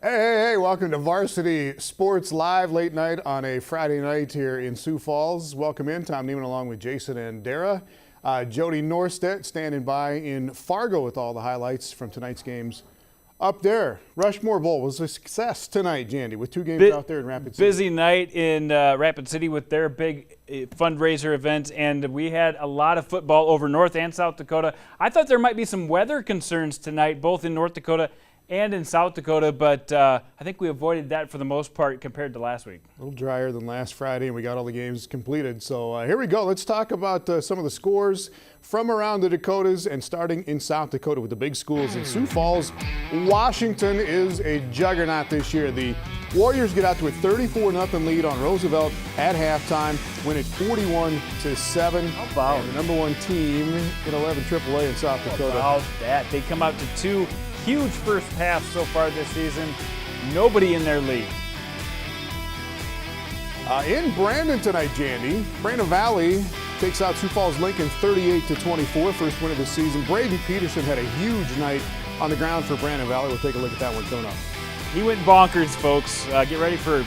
Hey, welcome to Varsity Sports Live late night on a Friday night here in Sioux Falls. Welcome in, Tom Nieman along with Jason and Andera. Jody Norstedt standing by in Fargo with all the highlights from tonight's games. Up there, Rushmore Bowl was a success tonight, Jandy, with two games out there in Rapid City. Busy night in Rapid City with their big fundraiser event, and we had a lot of football over North and South Dakota. I thought there might be some weather concerns tonight, both in North Dakota and in South Dakota, but I think we avoided that for the most part compared to last week. A little drier than last Friday, and we got all the games completed. So here we go. Let's talk about some of the scores from around the Dakotas, and starting in South Dakota with the big schools in Sioux Falls. Washington is a juggernaut this year. The Warriors get out to a 34-0 lead on Roosevelt at halftime, win it 41-7. How about the number one team in 11 AAA in South Dakota. How about that? They come out to two huge first halves so far this season. Nobody in their league. In Brandon tonight, Jandy, Brandon Valley takes out Sioux Falls Lincoln 38-24, first win of the season. Braden Peterson had a huge night on the ground for Brandon Valley. We'll take a look at that one coming up. He went bonkers, folks. Get ready for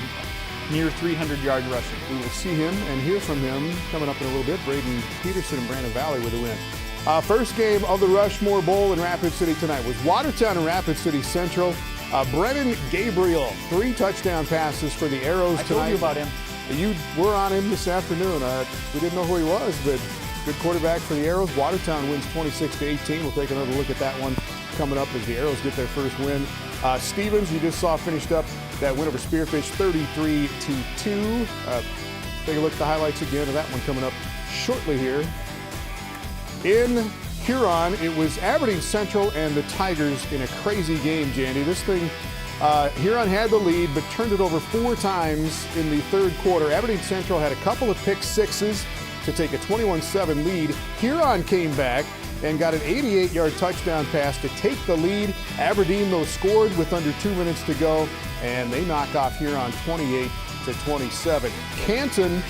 near 300-yard rushing. We will see him and hear from him coming up in a little bit. Braden Peterson and Brandon Valley with a win. First game of the Rushmore Bowl in Rapid City tonight was Watertown and Rapid City Central. Brennan Gabriel, 3 touchdown passes for the Arrows tonight. I told you about him. You were on him this afternoon. We didn't know who he was, but good quarterback for the Arrows. Watertown wins 26-18. We'll take another look at that one coming up as the Arrows get their first win. Stevens, you just saw finished up that win over Spearfish 33-2. Take a look at the highlights again of that one coming up shortly here. In Huron, it was Aberdeen Central and the Tigers in a crazy game, Jandy. This thing, Huron had the lead, but turned it over 4 times in the third quarter. Aberdeen Central had a couple of pick sixes to take a 21-7 lead. Huron came back and got an 88-yard touchdown pass to take the lead. Aberdeen, though, scored with under 2 minutes to go, and they knock off Huron 28-27. Canton,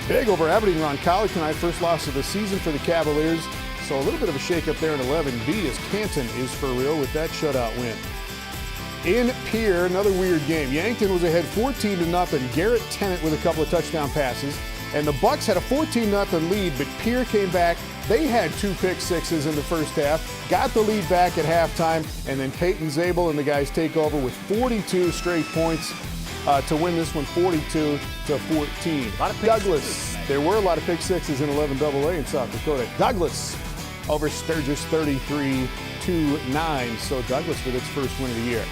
big over Aberdeen Roncalli tonight, first loss of the season for the Cavaliers. So a little bit of a shake-up there in 11B as Canton is for real with that shutout win. In Pierre, another weird game. Yankton was ahead 14-0. Garrett Tennant with a couple of touchdown passes. And the Bucks had a 14-0 lead, but Pierre came back. They had 2 pick sixes in the first half, got the lead back at halftime, and then Peyton Zabel and the guys take over with 42 straight points to win this one 42-14. A lot of Douglas, there were a lot of pick sixes in 11AA in South Dakota. Douglas over Sturgis 33-9. So Douglas with its first win of the year.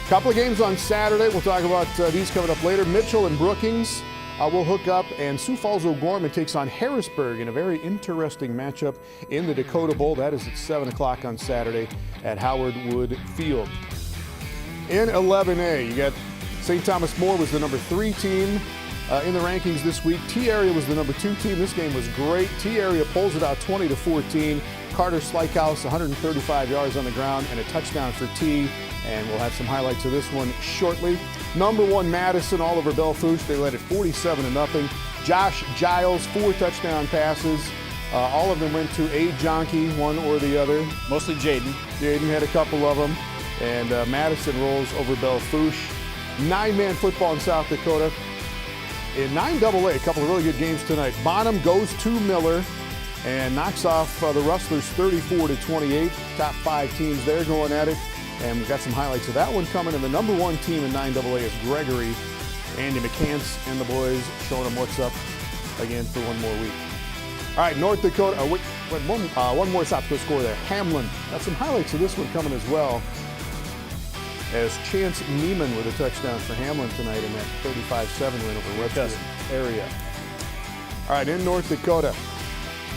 Couple of games on Saturday. We'll talk about these coming up later. Mitchell and Brookings will hook up, and Sioux Falls O'Gorman takes on Harrisburg in a very interesting matchup in the Dakota Bowl. That is at 7 o'clock on Saturday at Howard Wood Field. In 11A, you got St. Thomas More was the number 3 team in the rankings this week. T-Area was the number 2 team. This game was great. T-Area pulls it out 20-14. Carter Slykehouse, 135 yards on the ground and a touchdown for T. And we'll have some highlights of this one shortly. Number 1 Madison, Oliver Belfouche, they led it 47-0. Josh Giles, 4 touchdown passes. All of them went to a Jonky, one or the other. Mostly Jaden. Jaden had a couple of them. And Madison rolls over Belfouche. 9-man football in South Dakota. In 9AA, a couple of really good games tonight. Bonham goes to Miller and knocks off the Rustlers 34-28. Top 5 teams there going at it. And we've got some highlights of that one coming. And the number 1 team in 9AA is Gregory. Andy McCants and the boys showing them what's up again for one more week. All right, North Dakota. One more South Dakota score there. Hamlin. Got some highlights of this one coming as well, as Chance Nieman with a touchdown for Hamlin tonight in that 35-7 win over Webster area. All right, in North Dakota,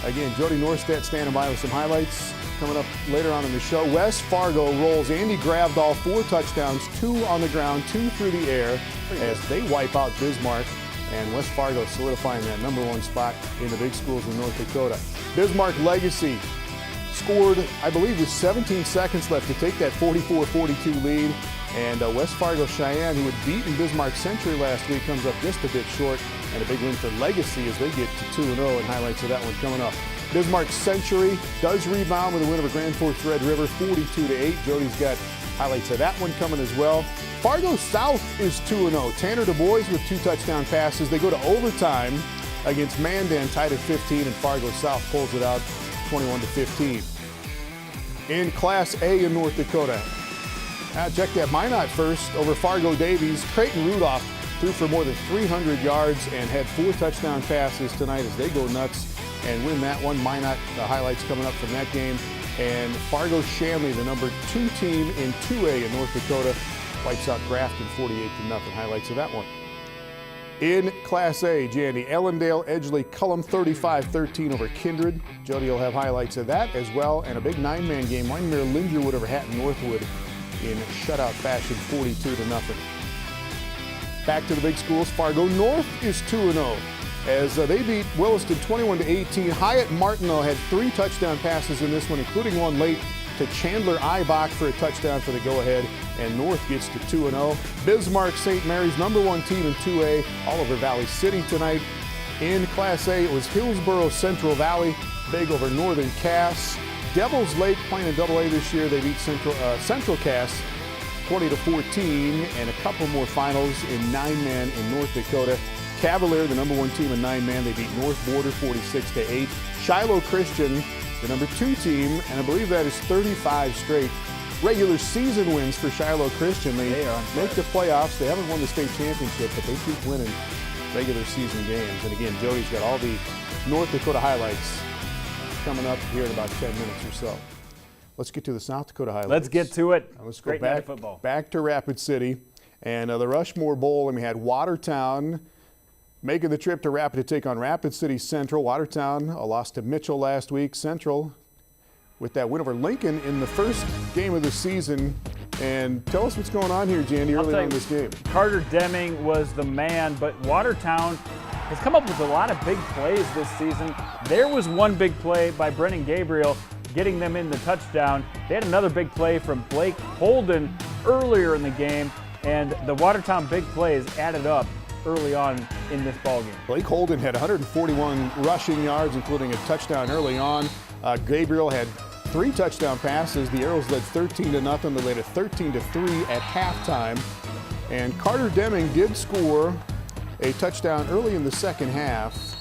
again, Jody Norstedt standing by with some highlights coming up later on in the show. West Fargo rolls. Andy grabbed all 4 touchdowns, 2 on the ground, 2 through the air, as they wipe out Bismarck, and West Fargo solidifying that number 1 spot in the big schools in North Dakota. Bismarck Legacy scored, I believe, with 17 seconds left to take that 44-42 lead. And West Fargo Sheyenne, who had beaten Bismarck Century last week, comes up just a bit short. And a big win for Legacy as they get to 2-0, and highlights of that one coming up. Bismarck Century does rebound with a win over Grand Forks Red River, 42-8. Jody's got highlights of that one coming as well. Fargo South is 2-0. Tanner Du Bois with 2 touchdown passes. They go to overtime against Mandan, tied at 15, and Fargo South pulls it out 21-15. In Class A in North Dakota, check that Minot first over Fargo Davies. Creighton Rudolph threw for more than 300 yards and had 4 touchdown passes tonight as they go nuts and win that one. Minot, the highlights coming up from that game. And Fargo Shanley, the number 2 team in 2A in North Dakota, wipes out Grafton 48-0. Highlights of that one. In Class A, Jandy, Ellendale, Edgeley, Cullum 35-13 over Kindred. Jody will have highlights of that as well. And a big 9-man game, Wyndmere Linderwood over Hatton Northwood in shutout fashion, 42-0. Back to the big schools, Fargo North is 2-0 as they beat Williston 21-18. Hyatt Martineau had 3 touchdown passes in this one, including one late to Chandler Eibach for a touchdown for the go-ahead, and North gets to 2-0. Bismarck St. Mary's, number 1 team in 2A, Oliver Valley City tonight. In Class A, it was Hillsboro Central Valley, big over Northern Cass. Devils Lake playing in AA this year, they beat Central Cass 20-14, and a couple more finals in 9-man in North Dakota. Cavalier, the number 1 team in 9-man, they beat North Border 46-8. Shiloh Christian, the number 2 team, and I believe that is 35 straight regular season wins for Shiloh Christian. They make the playoffs. They haven't won the state championship, but they keep winning regular season games. And again, Jody's got all the North Dakota highlights coming up here in about 10 minutes or so. Let's get to the South Dakota highlights. Let's get to it. Let's go back to Rapid City and the Rushmore Bowl, and we had Watertown making the trip to Rapid to take on Rapid City Central. Watertown lost to Mitchell last week. Central with that win over Lincoln in the first game of the season. And tell us what's going on here, Jandy, early on in this game. Carter Deming was the man, but Watertown has come up with a lot of big plays this season. There was one big play by Brennan Gabriel getting them in the touchdown. They had another big play from Blake Holden earlier in the game, and the Watertown big plays added up early on in this ballgame. Blake Holden had 141 rushing yards, including a touchdown early on. Gabriel had 3 touchdown passes. The Arrows led 13-0. They led at 13-3 at halftime. And Carter Deming did score a touchdown early in the second half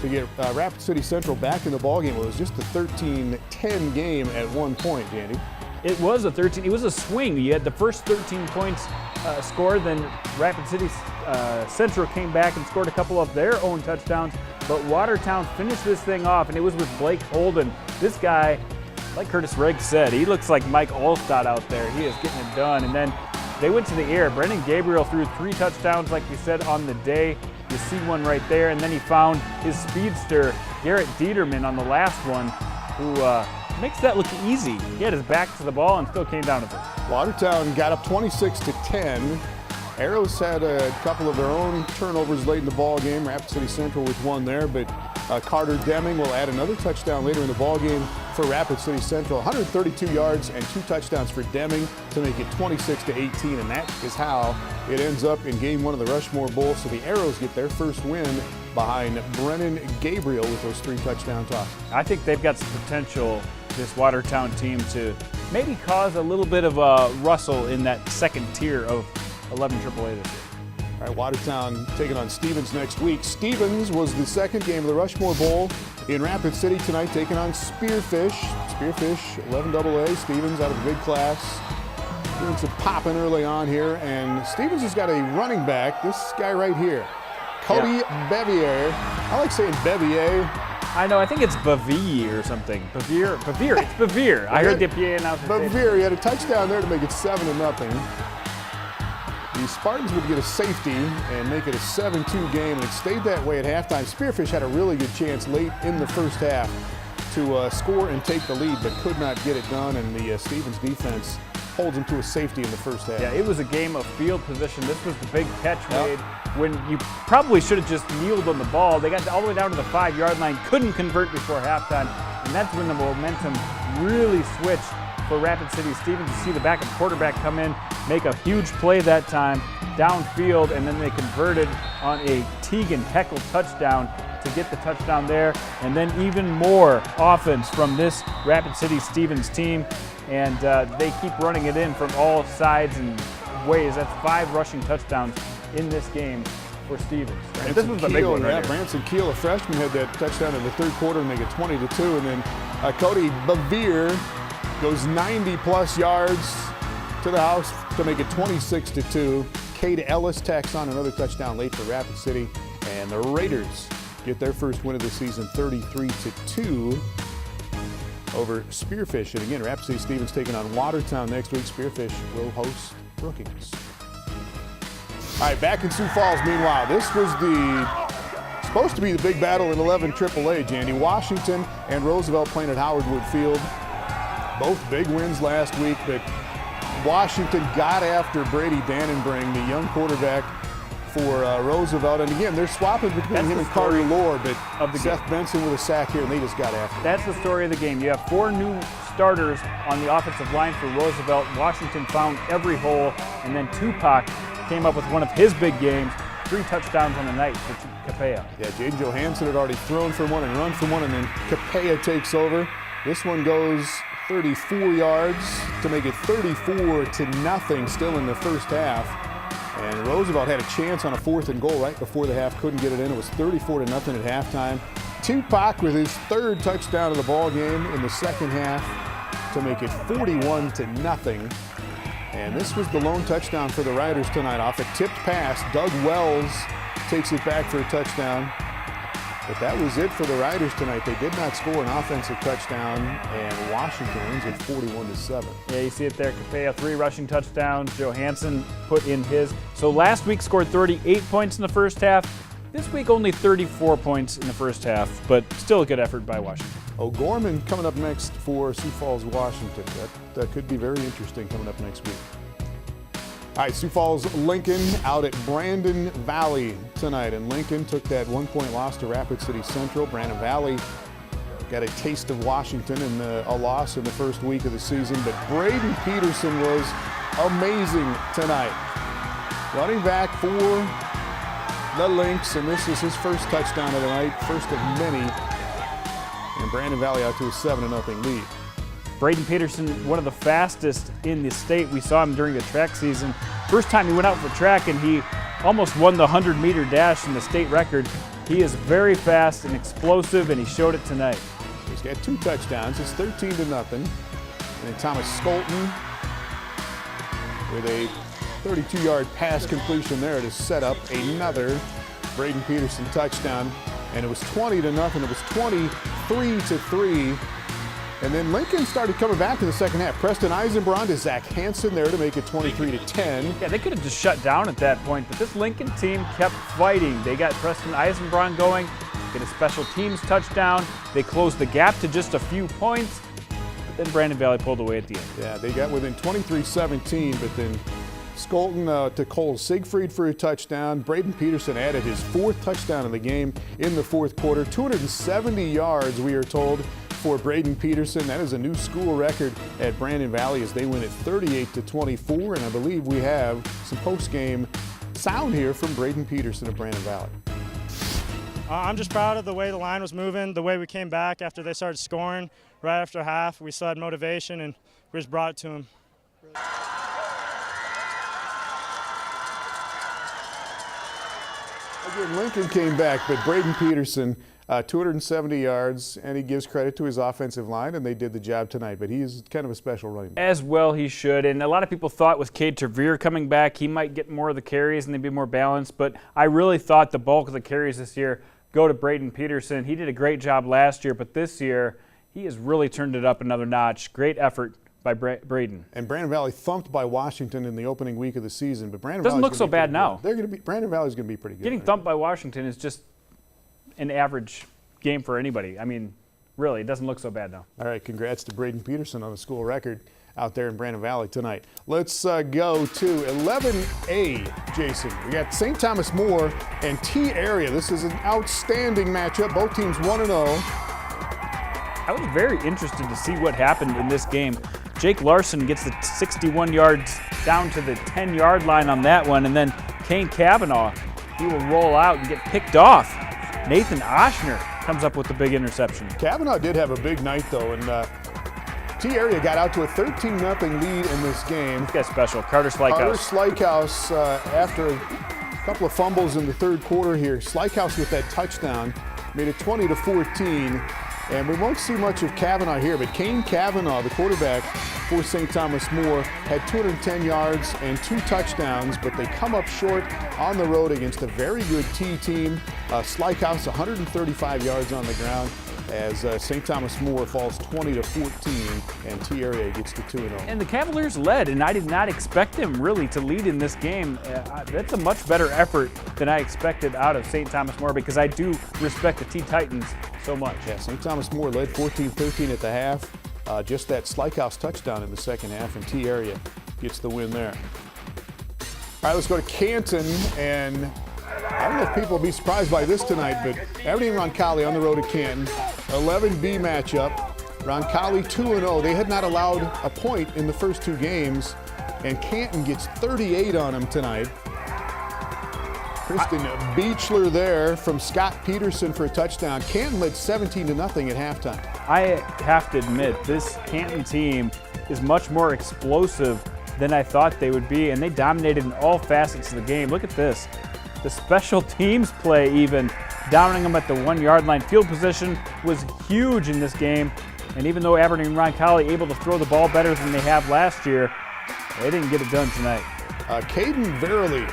to get Rapid City Central back in the ballgame. It was just a 13-10 game at one point, Jandy. It was it was a swing. You had the first 13 points scored, then Rapid City Central came back and scored a couple of their own touchdowns, but Watertown finished this thing off, and it was with Blake Holden. This guy, like Curtis Riggs said, he looks like Mike Allstott out there. He is getting it done. And then they went to the air. Brendan Gabriel threw 3 touchdowns, like you said, on the day. You see one right there, and then he found his speedster, Garrett Dieterman, on the last one, who makes that look easy. He had his back to the ball and still came down with it. Watertown got up 26-10. Arrows had a couple of their own turnovers late in the ball game. Rapid City Central with one there, but Carter Deming will add another touchdown later in the ball game for Rapid City Central. 132 yards and 2 touchdowns for Deming to make it 26-18, and that is how it ends up in Game 1 of the Rushmore Bowl. So the Arrows get their first win behind Brennan Gabriel with those 3 touchdown tosses. I think they've got some potential, this Watertown team, to maybe cause a little bit of a rustle in that second tier of 11 AAA this year. All right, Watertown taking on Stevens next week. Stevens was the second game of the Rushmore Bowl in Rapid City tonight, taking on Spearfish. Spearfish, 11 AA. Stevens out of the big class. Doing some popping early on here, and Stevens has got a running back, this guy right here, Cody Bevier. I like saying Bevier. I know, I think it's Bevier or something. Bevier, it's Bevier. I heard the PA announcer say Bevier, he had a touchdown there to make it 7-0. The Spartans would get a safety and make it a 7-2 game, and it stayed that way at halftime. Spearfish had a really good chance late in the first half to score and take the lead, but could not get it done, and the Stevens defense holds them to a safety in the first half. Yeah, it was a game of field position. This was the big catch made when you probably should have just kneeled on the ball. They got all the way down to the 5-yard line, couldn't convert before halftime, and that's when the momentum really switched for Rapid City. Stevens, to see the backup quarterback come in, make a huge play that time downfield, and then they converted on a Teagan Heckle touchdown to get the touchdown there, and then even more offense from this Rapid City Stevens team, and they keep running it in from all sides and ways. That's 5 rushing touchdowns in this game for Stevens. And this was the big one, right? Branson Keel, a freshman, had that touchdown in the third quarter and they get 20-2, and then Cody Bevere goes 90-plus yards to the house to make it 26-2. Cade Ellis tacks on another touchdown late for Rapid City, and the Raiders get their first win of the season, 33-2 over Spearfish. And again, Rapid City Stevens taking on Watertown next week. Spearfish will host Brookings. All right, back in Sioux Falls, meanwhile, this was supposed to be the big battle in 11 AAA, Jandy. Washington and Roosevelt playing at Howard Wood Field. Both big wins last week, but Washington got after Brady Dannenbring, the young quarterback for Roosevelt. And again, they're swapping between him and Carter Lohr, but Seth Benson with a sack here, and they just got after him. That's the story of the game. You have 4 new starters on the offensive line for Roosevelt. Washington found every hole, and then Tupac came up with one of his big games, 3 touchdowns on the night for Capella. Yeah, Jaden Johansson had already thrown for one and run for one, and then Capella takes over. This one goes 34 yards to make it 34-0 still in the first half. And Roosevelt had a chance on a 4th and goal right before the half, couldn't get it in. It was 34-0 at halftime. Tupac with his 3rd touchdown of the ball game in the second half to make it 41-0. And this was the lone touchdown for the Riders tonight off a tipped pass. Doug Wells takes it back for a touchdown. But that was it for the Riders tonight. They did not score an offensive touchdown, and Washington wins it 41-7. Yeah, you see it there. Capella, 3 rushing touchdowns. Johansson put in his. So last week scored 38 points in the first half. This week only 34 points in the first half, but still a good effort by Washington. O'Gorman coming up next for Sioux Falls, Washington. That could be very interesting coming up next week. All right, Sioux Falls, Lincoln out at Brandon Valley tonight, and Lincoln took that 1-point loss to Rapid City Central. Brandon Valley got a taste of Washington and a loss in the first week of the season, but Braden Peterson was amazing tonight. Running back for the Lynx, and this is his first touchdown of the night, first of many, and Brandon Valley out to a 7-0 lead. Braden Peterson, one of the fastest in the state. We saw him during the track season. First time he went out for track, and he almost won the 100-meter dash in the state record. He is very fast and explosive, and he showed it tonight. He's got 2 touchdowns. It's 13-0. And then Thomas Skolton with a 32-yard pass completion there to set up another Braden Peterson touchdown. And it was 20-0. It was 23-3. And then Lincoln started coming back in the second half. Preston Eisenbrand to Zach Hansen there to make it 23-10. Yeah, they could have just shut down at that point, but this Lincoln team kept fighting. They got Preston Eisenbrand going, get a special teams touchdown. They closed the gap to just a few points, but then Brandon Valley pulled away at the end. Yeah, they got within 23-17, but then Skolton to Cole Siegfried for a touchdown. Braden Peterson added his 4th touchdown of the game in the 4th quarter. 270 yards, we are told, for Braden Peterson. That is a new school record at Brandon Valley as they win it 38-24. And I believe we have some post-game sound here from Braden Peterson of Brandon Valley. I'm just proud of the way the line was moving, the way we came back after they started scoring right after half. We still had motivation, and we just brought it to them. Again, Lincoln came back, but Braden Peterson, 270 yards, and he gives credit to his offensive line, and they did the job tonight. But he is kind of a special running back. As well he should, and a lot of people thought with Cade Trevere coming back, he might get more of the carries and they'd be more balanced, but I really thought the bulk of the carries this year go to Braden Peterson. He did a great job last year, but this year he has really turned it up another notch. Great effort by Braden. And Brandon Valley thumped by Washington in the opening week of the season, but Brandon doesn't Valley's look so bad now. Brandon Valley's going to be pretty good. Getting thumped by Washington is just an average game for anybody. I mean, really, it doesn't look so bad now. All right, congrats to Braden Peterson on the school record out there in Brandon Valley tonight. Let's go to 11A, Jason. We got St. Thomas More and T Area. This is an outstanding matchup. Both teams 1-0. I was very interested to see what happened in this game. Jake Larson gets the 61 yards down to the 10-yard line on that one, and then Kane Cavanaugh, he will roll out and get picked off. Nathan Oshner comes up with the big interception. Kavanaugh did have a big night, though, and T-Area got out to a 13-0 lead in this game. This guy's special, Carter Slykehouse. Carter Slykehouse, after a couple of fumbles in the third quarter here, Slykehouse with that touchdown made it 20-14. And we won't see much of Kavanaugh here, but Kane Kavanaugh, the quarterback for St. Thomas More, had 210 yards and 2 touchdowns, but they come up short on the road against a very good T team. Slykehouse 135 yards on the ground as St. Thomas More falls 20-14, and T-Area gets to 2-0. And the Cavaliers led, and I did not expect them really to lead in this game. That's a much better effort than I expected out of St. Thomas More, because I do respect the T-Titans so much. Yeah, St. Thomas More led 14-13 at the half. Just that Slykehouse touchdown in the second half, and T-Area gets the win there. All right, let's go to Canton, and I don't know if people will be surprised by this tonight, but Aberdeen Roncalli on the road at Canton, 11B matchup. Roncalli 2-0. They had not allowed a point in the first 2 games, and Canton gets 38 on them tonight. Kristen Beechler there from Scott Peterson for a touchdown. Canton led 17-0 at halftime. I have to admit, this Canton team is much more explosive than I thought they would be, and they dominated in all facets of the game. Look at this. The special teams play even, downing them at the 1-yard line. Field position was huge in this game, and even though Aberdeen Roncalli able to throw the ball better than they have last year, they didn't get it done tonight. Caden Verily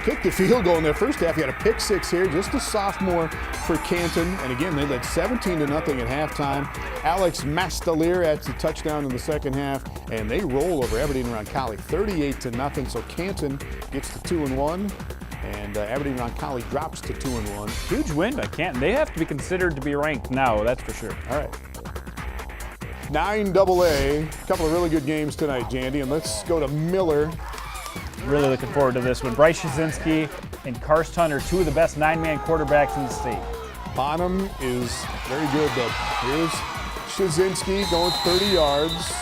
kicked the field goal in their first half. He had a pick 6 here, just a sophomore for Canton. And again, they led 17-0 at halftime. Alex Mastalier adds the touchdown in the second half, and they roll over Aberdeen Roncalli 38-0. So Canton gets to 2-1. And Aberdeen Roncalli drops to 2-1. Huge win by Canton. They have to be considered to be ranked now, that's for sure. All right. 9AA, a couple of really good games tonight, Jandy. And let's go to Miller. Really looking forward to this one. Bryce Shazinski and Karst Hunter, 2 of the best 9-man quarterbacks in the state. Bonham is very good, though. Here's Shazinski going 30 yards.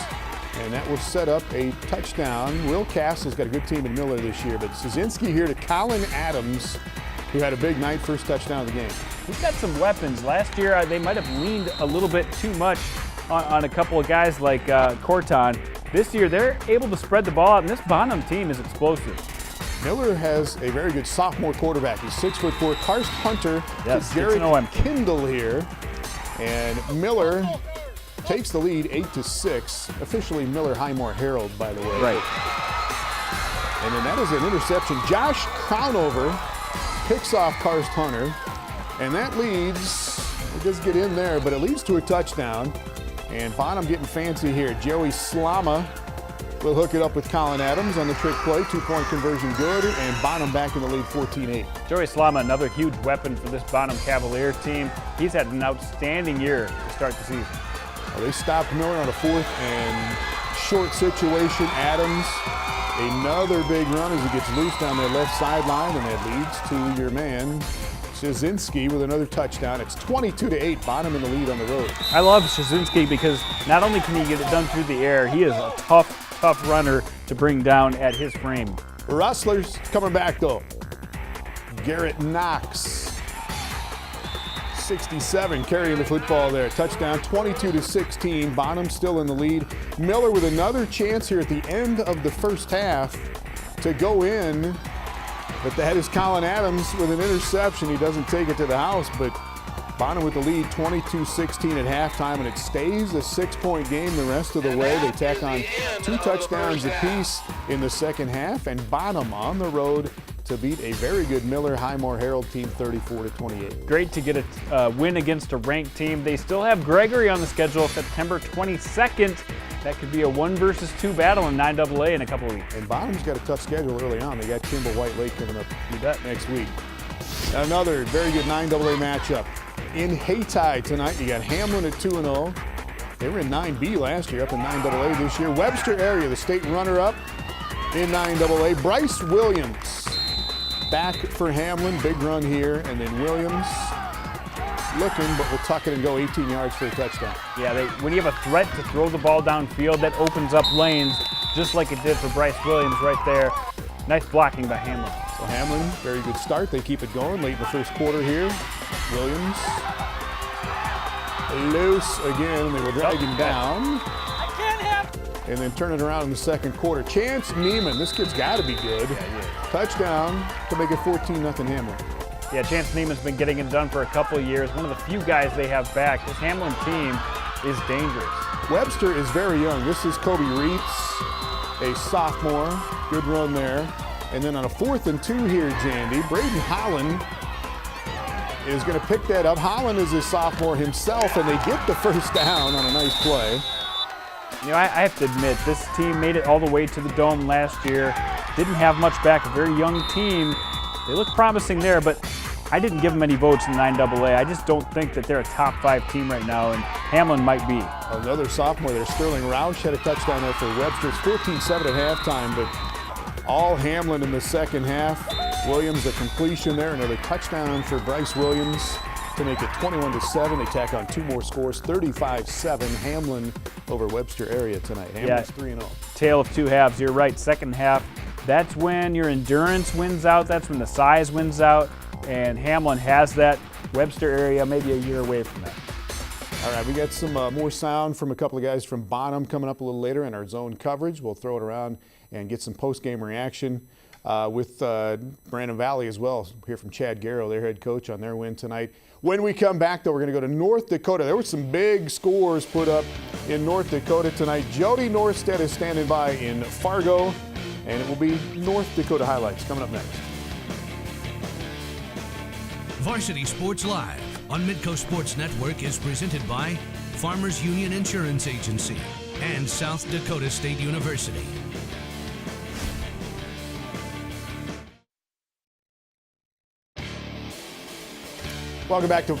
And that will set up a touchdown. Will Cass has got a good team in Miller this year, but Shazinski here to Colin Adams, who had a big night, first touchdown of the game. He's got some weapons. Last year, they might have leaned a little bit too much on a couple of guys like Corton. This year, they're able to spread the ball out, and this Bonham team is explosive. Miller has a very good sophomore quarterback. He's 6'4". Karst Hunter to Jared Kindle here. And Miller takes the lead 8-6. Officially Miller Highmore Herald, by the way. Right. And then that is an interception. Josh Crownover picks off Karst Hunter. And that leads, it does get in there, but it leads to a touchdown. And Bonham getting fancy here. Joey Slama will hook it up with Colin Adams on the trick play. 2-point conversion good, and Bonham back in the lead 14-8. Joey Slama, another huge weapon for this Bonham Cavalier team. He's had an outstanding year to start the season. Well, they stopped Miller on a 4th and short situation. Adams, another big run as he gets loose down their left sideline, and that leads to your man Shazinski with another touchdown. It's 22-8, Bonham in the lead on the road. I love Shazinski because not only can he get it done through the air, he is a tough runner to bring down at his frame. Rustlers coming back though. Garrett Knox, 67, carrying the football there. Touchdown, 22-16. Bonham still in the lead. Miller with another chance here at the end of the first half to go in. But that is Colin Adams with an interception. He doesn't take it to the house, but Bonham with the lead, 22-16 at halftime, and it stays a 6-point game the rest of the way. They tack on 2 touchdowns apiece in the second half, and Bonham on the road to beat a very good Miller Highmore Herald team 34-28. Great to get a win against a ranked team. They still have Gregory on the schedule September 22nd. That could be a 1-versus-2 battle in 9AA in a couple of weeks. And Bonham's got a tough schedule early on. They got Kimball White Lake coming up next week. Another very good 9AA matchup. In Hayti tonight, you got Hamlin at 2-0. They were in 9B last year, up in 9AA this year. Webster area, the state runner-up in 9AA. Bryce Williams back for Hamlin. Big run here. And then Williams looking, but will tuck it and go 18 yards for a touchdown. Yeah, when you have a threat to throw the ball downfield, that opens up lanes just like it did for Bryce Williams right there. Nice blocking by Hamlin. So Hamlin, very good start. They keep it going late in the first quarter here. Williams. Loose again. They will drag him down. And then turn it around in the second quarter. Chance Nieman, this kid's got to be good. Touchdown to make it 14-0 Hamlin. Yeah, Chance Nieman's been getting it done for a couple of years. One of the few guys they have back. This Hamlin team is dangerous. Webster is very young. This is Kobe Reitz, a sophomore. Good run there. And then on a 4th and 2 here, Jandy, Braden Holland is going to pick that up. Holland is a sophomore himself, and they get the first down on a nice play. You know, I have to admit, this team made it all the way to the Dome last year. Didn't have much back, a very young team. They look promising there, but I didn't give them any votes in the 9AA. I just don't think that they're a top 5 team right now, and Hamlin might be. Another sophomore there, Sterling Roush, had a touchdown there for Webster. It's 14-7 at halftime, but all Hamlin in the second half. Williams, a completion there, another touchdown for Bryce Williams to make it 21-7. They tack on 2 more scores, 35-7. Hamlin over Webster area tonight. Hamlin's 3-0. Tale of 2 halves. You're right. Second half, that's when your endurance wins out. That's when the size wins out. And Hamlin has that. Webster area maybe a year away from that. All right, we got some more sound from a couple of guys from Bonham coming up a little later in our zone coverage. We'll throw it around and get some post-game reaction with Brandon Valley as well. Hear from Chad Garrow, their head coach, on their win tonight. When we come back, though, we're going to go to North Dakota. There were some big scores put up in North Dakota tonight. Jody Norstedt is standing by in Fargo, and it will be North Dakota highlights coming up next. Varsity Sports Live on Midco Sports Network is presented by Farmers Union Insurance Agency and South Dakota State University. Welcome back to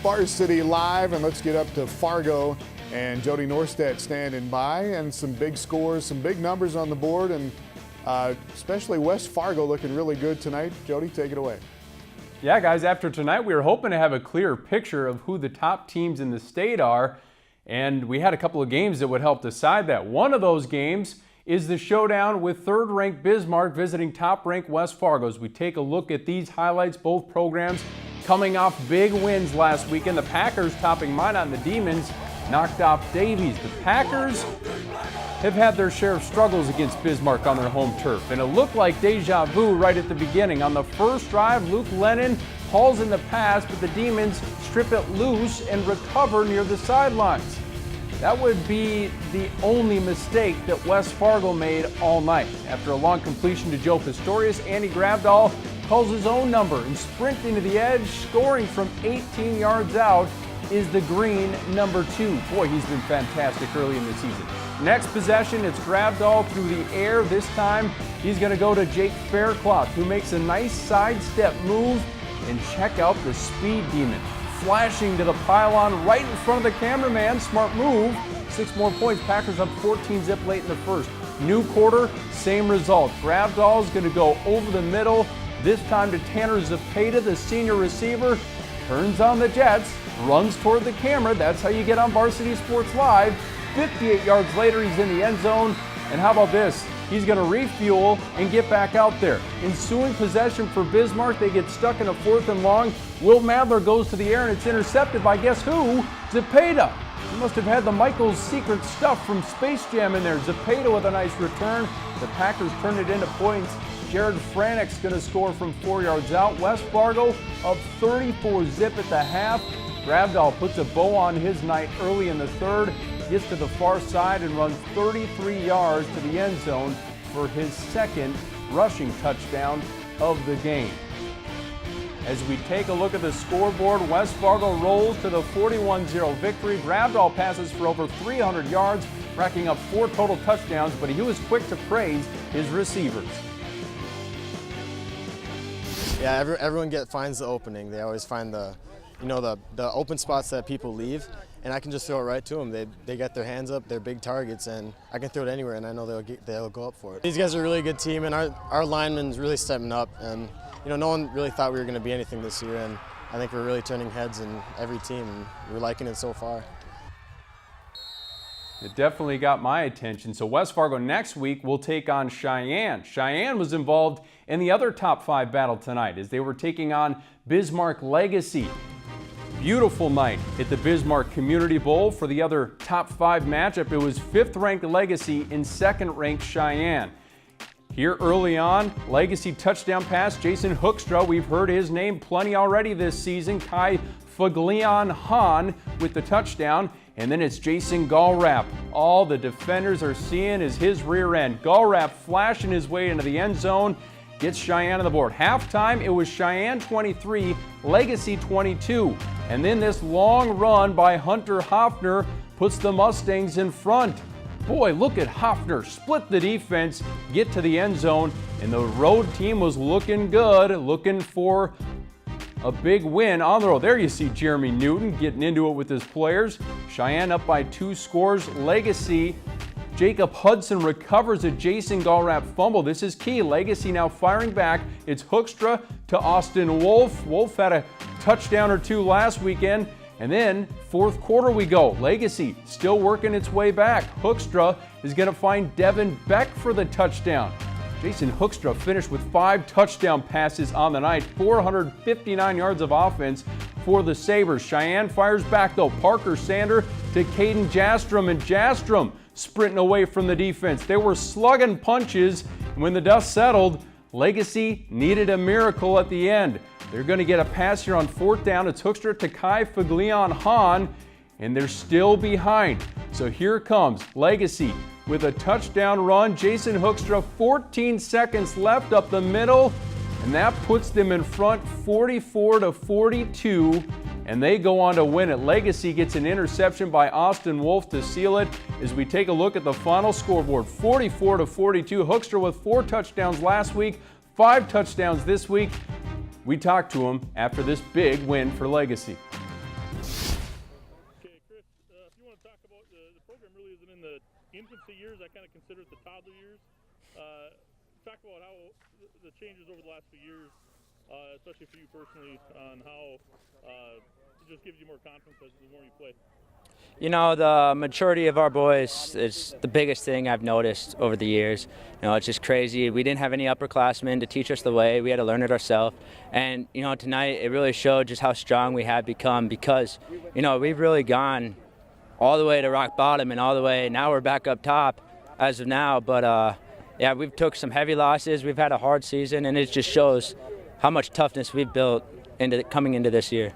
Varsity Live, and let's get up to Fargo. And Jody Norstedt standing by, and some big scores, some big numbers on the board, and especially West Fargo looking really good tonight. Jody, take it away. Yeah, guys, after tonight, we were hoping to have a clear picture of who the top teams in the state are, and we had a couple of games that would help decide that. One of those games is the showdown with third-ranked Bismarck visiting top-ranked West Fargo. As we take a look at these highlights, both programs coming off big wins last weekend. The Packers topping Minot, and the Demons knocked off Davies. The Packers have had their share of struggles against Bismarck on their home turf, and it looked like deja vu right at the beginning. On the first drive, Luke Lennon hauls in the pass, but the Demons strip it loose and recover near the sidelines. That would be the only mistake that West Fargo made all night. After a long completion to Joe Pistorius, Andy Grabdahl calls his own number and sprinting to the edge, scoring from 18 yards out is the green number 2. Boy, he's been fantastic early in the season. Next possession, it's Grabdahl through the air. This time, he's going to go to Jake Faircloth, who makes a nice sidestep move, and check out the speed demon. Flashing to the pylon right in front of the cameraman. Smart move. 6 more points. Packers up 14-0 late in the first. New quarter, same result. Grabdahl is going to go over the middle, this time to Tanner Zepeda, the senior receiver. Turns on the jets, runs toward the camera. That's how you get on Varsity Sports Live. 58 yards later, he's in the end zone. And how about this? He's going to refuel and get back out there. Ensuing possession for Bismarck. They get stuck in a 4th and long. Will Madler goes to the air, and it's intercepted by guess who? Zepeda. He must have had the Michael's secret stuff from Space Jam in there. Zepeda with a nice return. The Packers turn it into points. Jared Franik's going to score from 4 yards out. West Fargo up 34-0 at the half. Grabdahl puts a bow on his night early in the third. Gets to the far side and runs 33 yards to the end zone for his second rushing touchdown of the game. As we take a look at the scoreboard, West Fargo rolls to the 41-0 victory. Grabdahl passes for over 300 yards, racking up 4 total touchdowns, but he was quick to praise his receivers. Yeah, everyone finds the opening. They always find the open spots that people leave, and I can just throw it right to them. They get their hands up, they're big targets, and I can throw it anywhere, and I know they'll go up for it. These guys are a really good team, and our linemen's really stepping up, and no one really thought we were going to be anything this year, and I think we're really turning heads in every team, and we're liking it so far. It definitely got my attention. So West Fargo next week will take on Sheyenne. Sheyenne was involved in the other top 5 battle tonight as they were taking on Bismarck Legacy. beautiful night at the Bismarck Community Bowl. For the other top 5 matchup, it was 5th-ranked Legacy and 2nd-ranked Sheyenne. Here early on, Legacy touchdown pass, Jason Hoekstra. We've heard his name plenty already this season. Kai Faglian Hahn with the touchdown. And then it's Jason Gallrap. All the defenders are seeing is his rear end. Gallrap flashing his way into the end zone. Gets Sheyenne on the board. Halftime, it was Sheyenne 23, Legacy 22. And then this long run by Hunter Hoffner puts the Mustangs in front. Boy, look at Hoffner split the defense, get to the end zone, and the road team was looking good, looking for a big win on the road. There you see Jeremy Newton getting into it with his players. Sheyenne up by 2 scores. Legacy, Jacob Hudson recovers a Jason Gallrap fumble. This is key. Legacy now firing back. It's Hoekstra to Austin Wolf. Wolf had a touchdown or 2 last weekend. And then 4th quarter we go. Legacy still working its way back. Hoekstra is going to find Devin Beck for the touchdown. Jason Hoekstra finished with 5 touchdown passes on the night, 459 yards of offense for the Sabres. Sheyenne fires back though. Parker Sander to Caden Jastrom, and Jastrom sprinting away from the defense. They were slugging punches. When the dust settled, Legacy needed a miracle at the end. They're going to get a pass here on 4th down. It's Hoekstra to Kai Faglian Hahn, and they're still behind. So here comes Legacy with a touchdown run. Jason Hoekstra, 14 seconds left up the middle, and that puts them in front 44-42, and they go on to win it. Legacy gets an interception by Austin Wolf to seal it. As we take a look at the final scoreboard, 44-42. Hoekstra with 4 touchdowns last week, 5 touchdowns this week. We talked to him after this big win for Legacy. Okay, Chris, if you want to talk about the program really isn't in the infancy years. I kind of consider it the toddler years. Talk about how the changes over the last few years, especially for you personally, on how it just gives you more confidence as the more you play. You know, the maturity of our boys is the biggest thing I've noticed over the years. You know, it's just crazy. We didn't have any upperclassmen to teach us the way. We had to learn it ourselves. And, you know, tonight it really showed just how strong we have become because, you know, we've really gone all the way to rock bottom and all the way. Now we're back up top as of now. But, yeah, we've took some heavy losses. We've had a hard season, and it just shows how much toughness we've built coming into this year.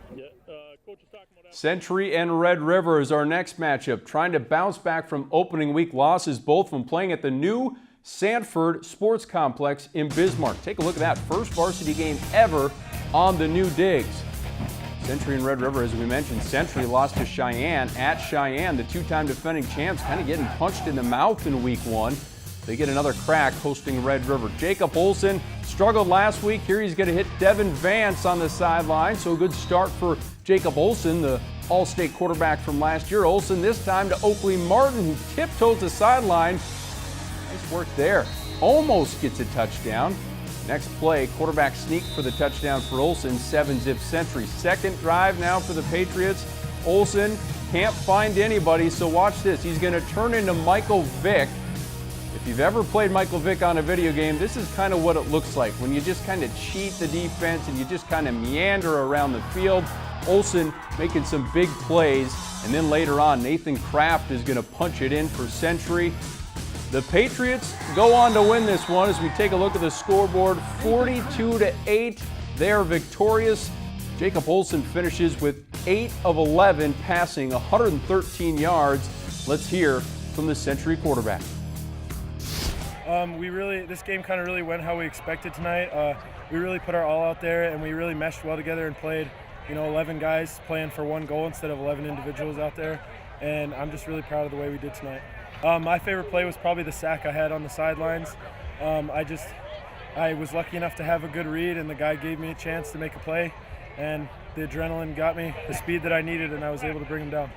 Century and Red River is our next matchup, trying to bounce back from opening week losses, both from playing at the new Sanford Sports Complex in Bismarck. Take a look at that first varsity game ever on the new digs. Century and Red River, as we mentioned, Century lost to Sheyenne at Sheyenne. The 2-time defending champs kind of getting punched in the mouth in week 1. They get another crack hosting Red River. Jacob Olson struggled last week. Here he's going to hit Devin Vance on the sideline. So a good start for Jacob Olson, the All-State quarterback from last year. Olson this time to Oakley Martin, who tiptoes the sideline. Nice work there. Almost gets a touchdown. Next play, quarterback sneak for the touchdown for Olson. 7-zip Century. Second drive now for the Patriots. Olson can't find anybody, so watch this. He's going to turn into Michael Vick. If you've ever played Michael Vick on a video game, this is kind of what it looks like when you just kind of cheat the defense and you just kind of meander around the field. Olson making some big plays, and then later on, Nathan Kraft is going to punch it in for Century. The Patriots go on to win this one as we take a look at the scoreboard, 42-8. They are victorious. Jacob Olson finishes with 8 of 11 passing, 113 yards. Let's hear from the Century quarterback. This game kind of really went how we expected tonight. We really put our all out there, and we really meshed well together and played, 11 guys playing for one goal instead of 11 individuals out there. And I'm just really proud of the way we did tonight. My favorite play was probably the sack I had on the sidelines. I was lucky enough to have a good read, and the guy gave me a chance to make a play, and the adrenaline got me the speed that I needed, and I was able to bring him down.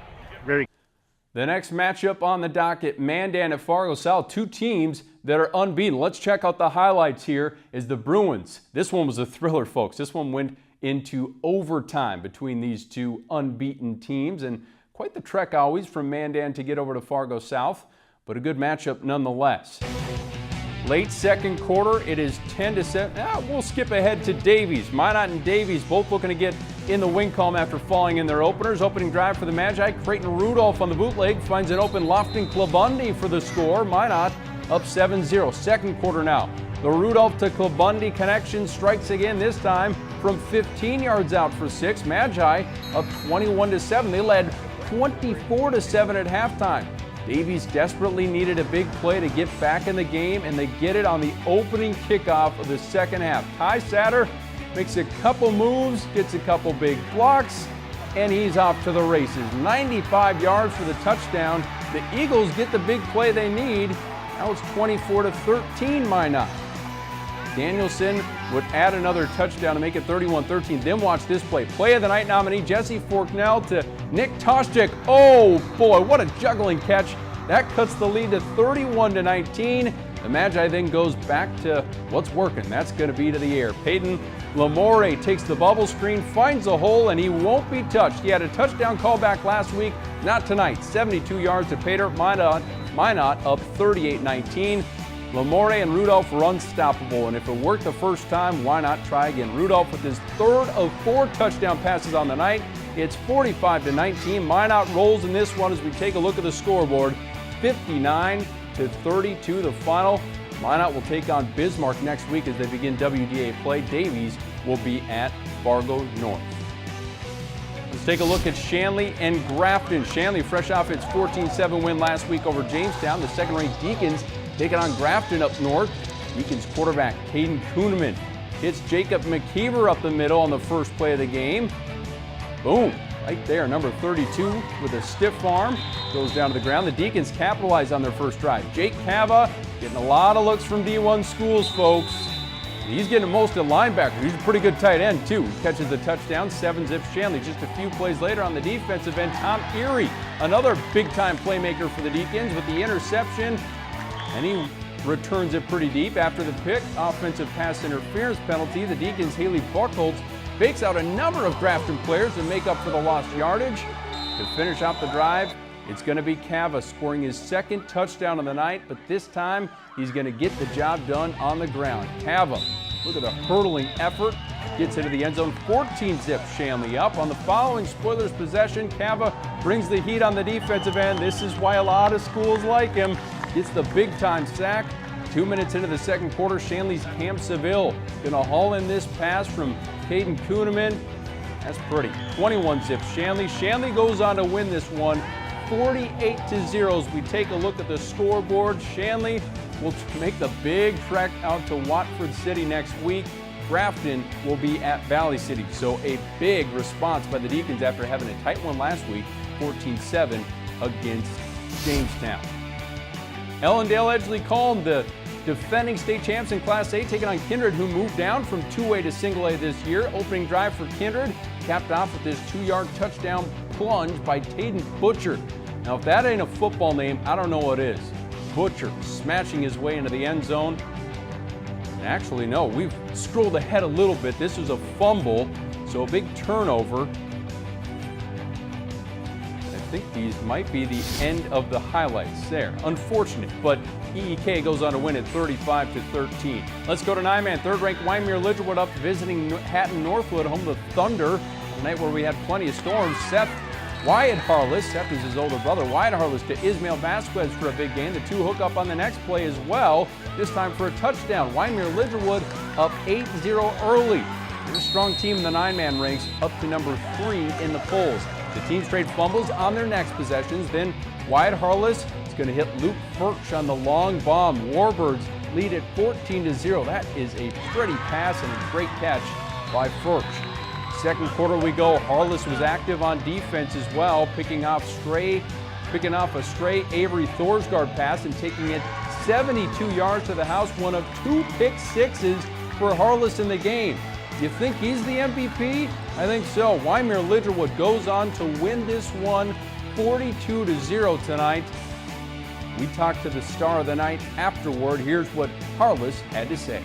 The next matchup on the docket, Mandan at Fargo South, 2 teams that are unbeaten. Let's check out the highlights here is the Bruins. This one was a thriller, folks. This one went into overtime between these 2 unbeaten teams, and quite the trek always from Mandan to get over to Fargo South, but a good matchup nonetheless. Late second quarter, it is 10-7. We'll skip ahead to Davies. Minot and Davies both looking to get in the win column after falling in their openers. Opening drive for the Magi. Creighton Rudolph on the bootleg finds an open Lofton Klabundi for the score. Minot up 7-0. Second quarter now. The Rudolph to Klabundi connection strikes again, this time from 15 yards out for 6. Magi up 21-7. They led 24-7 at halftime. Davies desperately needed a big play to get back in the game, and they get it on the opening kickoff of the second half. Ty Satter makes a couple moves, gets a couple big blocks, and he's off to the races. 95 yards for the touchdown. The Eagles get the big play they need. Now it's 24-13 Minot. Danielson would add another touchdown to make it 31-13. Then watch this play. Play of the night nominee Jesse Forknell to Nick Toshchik. Oh boy, what a juggling catch. That cuts the lead to 31-19. The Magi then goes back to what's working. That's going to be to the air. Peyton Lamore takes the bubble screen, finds a hole, and he won't be touched. He had a touchdown call back last week, not tonight. 72 yards to Pater. Minot up 38-19. Lamore and Rudolph were unstoppable, and if it worked the first time, why not try again? Rudolph with his third of 4 touchdown passes on the night. It's 45-19. Minot rolls in this one as we take a look at the scoreboard. 59-32 the final. Minot will take on Bismarck next week as they begin WDA play. Davies will be at Fargo North. Let's take a look at Shanley and Grafton. Shanley fresh off its 14-7 win last week over Jamestown. The second-ranked Deacons taking on Grafton up north. Deacons quarterback Caden Kuhneman hits Jacob McKeever up the middle on the first play of the game. Boom, right there, number 32 with a stiff arm, goes down to the ground. The Deacons capitalize on their first drive. Jake Cava getting a lot of looks from D1 schools, folks. He's getting most at linebacker. He's a pretty good tight end, too. He catches the touchdown, 7-zip Shanley. Just a few plays later on the defensive end, Tom Erie, another big-time playmaker for the Deacons with the interception. And he returns it pretty deep after the pick. Offensive pass interference penalty. The Deacons' Haley Buchholz fakes out a number of Grafton players to make up for the lost yardage. To finish out the drive, it's going to be Cava scoring his second touchdown of the night, but this time he's going to get the job done on the ground. Cava, look at the hurdling effort, gets into the end zone. 14-zip Shanley up. On the following Spoilers possession, Cava brings the heat on the defensive end. This is why a lot of schools like him. Gets the big-time sack. 2 minutes into the second quarter, Shanley's Cam Seville gonna haul in this pass from Caden Kuhneman. That's pretty. 21-zip Shanley. Shanley goes on to win this one 48-0 as we take a look at the scoreboard. Shanley will make the big trek out to Watford City next week. Grafton will be at Valley City. So a big response by the Deacons after having a tight one last week, 14-7 against Jamestown. Ellendale Edgeley-Colne, the defending state champs in Class A, taking on Kindred, who moved down from 2A to single A this year. Opening drive for Kindred, capped off with this 2-yard touchdown plunge by Taden Butcher. Now, if that ain't a football name, I don't know what is. Butcher smashing his way into the end zone. Actually, no, we've scrolled ahead a little bit. This was a fumble, so a big turnover. I think these might be the end of the highlights there. Unfortunate, but EEK goes on to win it 35-13. Let's go to 9-man. Third-ranked Wyoming Lidgerwood up visiting Hatton Northwood, home to Thunder. A night where we had plenty of storms. Wyatt Harless, Seth is his older brother, Wyatt Harless to Ismail Vasquez for a big game. The two hook up on the next play as well, this time for a touchdown. Wyoming Lidgerwood up 8-0 early. They're a strong team in the 9-man ranks, up to number 3 in the polls. The teams trade fumbles on their next possessions. Then Wyatt Harless is going to hit Luke Furch on the long bomb. Warbirds lead at 14-0. That is a pretty pass and a great catch by Furch. Second quarter we go. Harless was active on defense as well, picking off a stray Avery Thorsgaard pass and taking it 72 yards to the house. One of 2 pick sixes for Harless in the game. You think he's the MVP? I think so. Wyoming Lidgerwood goes on to win this one 42-0 tonight. We talked to the star of the night afterward. Here's what Harless had to say.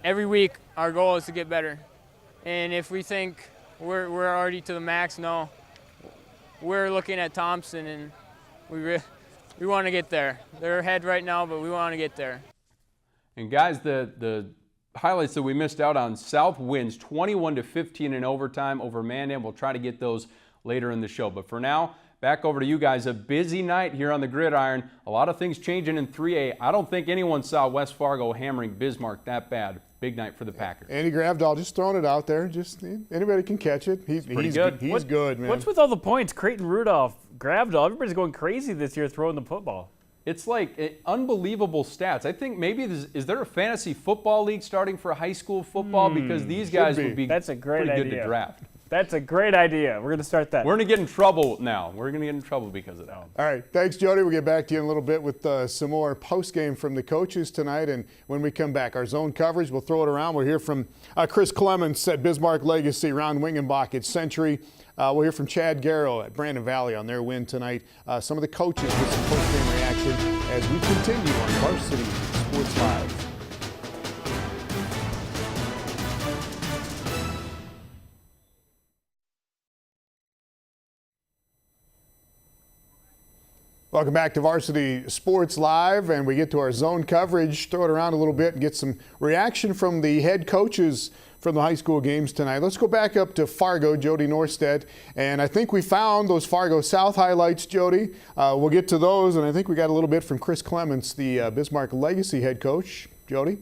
Every week our goal is to get better. And if we think we're already to the max, no. We're looking at Thompson and we want to get there. They're ahead right now, but we want to get there. And guys, the highlights that we missed out on. South wins 21-15 in overtime over Mandan. We'll try to get those later in the show. But for now, back over to you guys. A busy night here on the gridiron. A lot of things changing in 3A. I don't think anyone saw West Fargo hammering Bismarck that bad. Big night for the Packers. Andy Gravdahl just throwing it out there. Just anybody can catch it. He's good. He's good, man. What's with all the points? Creighton, Rudolph, Gravdahl, everybody's going crazy this year throwing the football. It's like unbelievable stats. I think maybe is there a fantasy football league starting for high school football? Because these guys would be That's a great pretty idea. good to draft. That's a great idea. We're going to start that. We're going to get in trouble now. We're going to get in trouble because of that. All right. Thanks, Jody. We'll get back to you in a little bit with some more post-game from the coaches tonight. And when we come back, our zone coverage, we'll throw it around. We'll hear from Chris Clements at Bismarck Legacy, Ron Wingenbach at Century. We'll hear from Chad Garrow at Brandon Valley on their win tonight. Some of the coaches with some post-game reaction as we continue on Varsity Sports Live. Welcome back to Varsity Sports Live, and we get to our zone coverage, throw it around a little bit and get some reaction from the head coaches from the high school games tonight. Let's go back up to Fargo, Jody Norstedt, and I think we found those Fargo South highlights, Jody. We'll get to those, and I think we got a little bit from Chris Clements, the Bismarck Legacy head coach. Jody?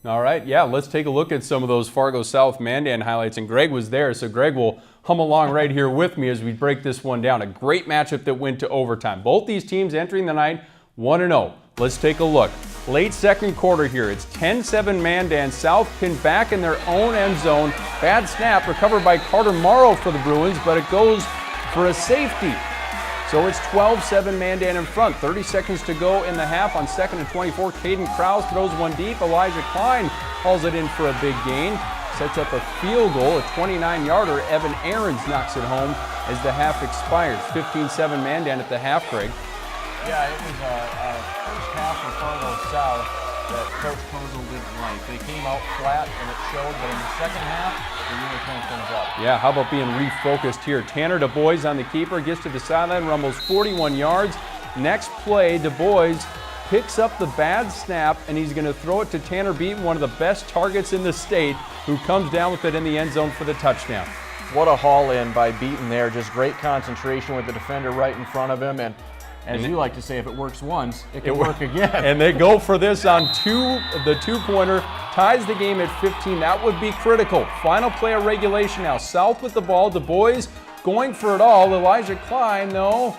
All right, yeah, let's take a look at some of those Fargo South Mandan highlights, and Greg was there, so Greg will hum along right here with me as we break this one down. A great matchup that went to overtime. Both these teams entering the night 1-0. Let's take a look. Late second quarter here. It's 10-7 Mandan. South pinned back in their own end zone. Bad snap recovered by Carter Morrow for the Bruins, but it goes for a safety. So it's 12-7 Mandan in front. 30 seconds to go in the half. On 2nd and 24, Caden Krause throws one deep. Elijah Klein hauls it in for a big gain. Sets up a field goal, a 29-yarder. Evan Ahrens knocks it home as the half expires. 15-7 Mandan at the half, Greg. Yeah, it was a first half of Fargo South that Coach Kozel didn't like. They came out flat and it showed, but in the second half, they really turned things up. Yeah, how about being refocused here? Tanner DuBois on the keeper, gets to the sideline, rumbles 41 yards. Next play, DuBois picks up the bad snap, and he's going to throw it to Tanner Beaton, one of the best targets in the state, who comes down with it in the end zone for the touchdown. What a haul in by Beaton there. Just great concentration with the defender right in front of him. And as you like to say, if it works once, it can work again. And they go for this on the two-pointer, ties the game at 15. That would be critical. Final play of regulation now. South with the ball. DuBois going for it all. Elijah Klein, though.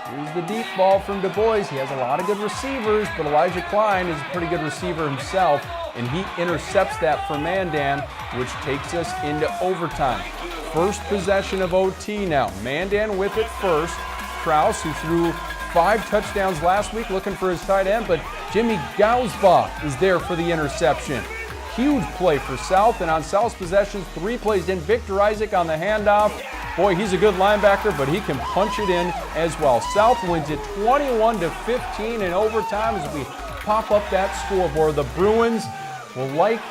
Here's the deep ball from DuBois. He has a lot of good receivers, but Elijah Klein is a pretty good receiver himself, and he intercepts that for Mandan, which takes us into overtime. First possession of OT now. Mandan with it first. Krause, who threw 5 touchdowns last week, looking for his tight end, but Jimmy Gausbach is there for the interception. Huge play for South, and on South's possessions, 3 plays in. Victor Isaac on the handoff. Boy, he's a good linebacker, but he can punch it in as well. South wins it 21-15 in overtime as we pop up that scoreboard. The Bruins will like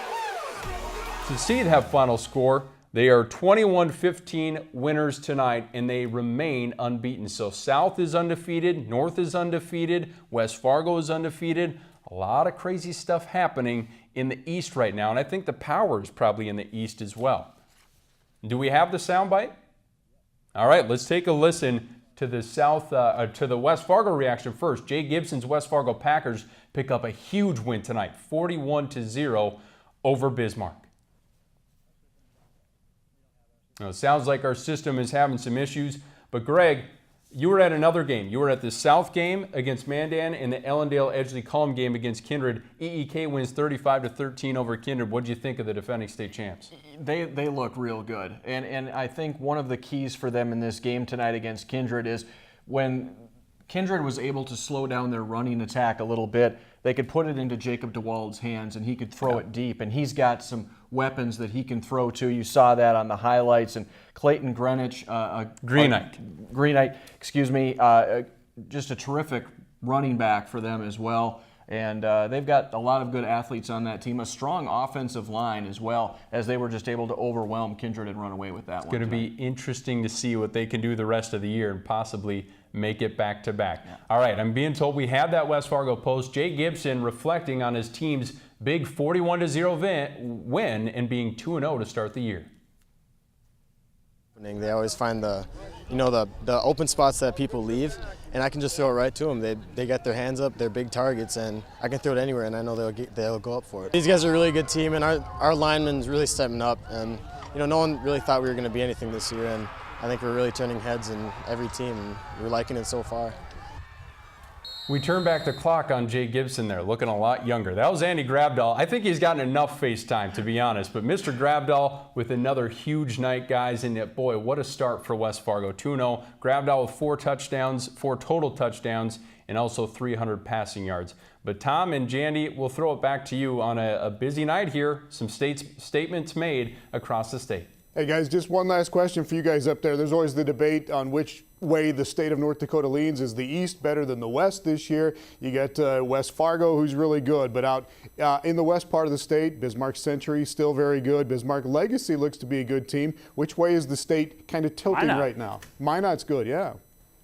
to see that final score. They are 21-15 winners tonight, and they remain unbeaten. So South is undefeated, North is undefeated, West Fargo is undefeated. A lot of crazy stuff happening in the East right now, and I think the power is probably in the East as well. Do we have the soundbite? All right, let's take a listen to the to the West Fargo reaction first. Jay Gibson's West Fargo Packers pick up a huge win tonight, 41-0 over Bismarck. Now, it sounds like our system is having some issues, but Greg, you were at another game. You were at the South game against Mandan and the Ellendale-Edgeley-Culm game against Kindred. EEK wins 35-13 over Kindred. What did you think of the defending state champs? They look real good, and I think one of the keys for them in this game tonight against Kindred is when Kindred was able to slow down their running attack a little bit, they could put it into Jacob DeWald's hands and he could throw it deep, and he's got some weapons that he can throw to. You saw that on the highlights, and Clayton Greenwich, Greenite, excuse me, just a terrific running back for them as well. And they've got a lot of good athletes on that team, a strong offensive line as well, as they were just able to overwhelm Kindred and run away with that one. It's going to be interesting to see what they can do the rest of the year and possibly make it back-to-back. Yeah. All right, I'm being told we have that West Fargo post. Jay Gibson reflecting on his team's Big 41-0 win and being 2-0 to start the year. They always find the open spots that people leave, and I can just throw it right to them. They get their hands up, they're big targets, and I can throw it anywhere, and I know they'll go up for it. These guys are a really good team, and our linemen's really stepping up, and no one really thought we were going to be anything this year, and I think we're really turning heads in every team, and we're liking it so far. We turn back the clock on Jay Gibson there, looking a lot younger. That was Andy Grabdahl. I think he's gotten enough FaceTime, to be honest. But Mr. Grabdahl with another huge night, guys. And boy, what a start for West Fargo. 2-0. Grabdahl with 4 total touchdowns, and also 300 passing yards. But Tom and Jandy, we'll throw it back to you on a busy night here. Some statements made across the state. Hey guys, just one last question for you guys up there. There's always the debate on which way the state of North Dakota leans. Is the East better than the West this year? You got West Fargo, who's really good, but out in the west part of the state, Bismarck Century still very good. Bismarck Legacy looks to be a good team. Which way is the state kind of tilting right now? Minot's good, yeah.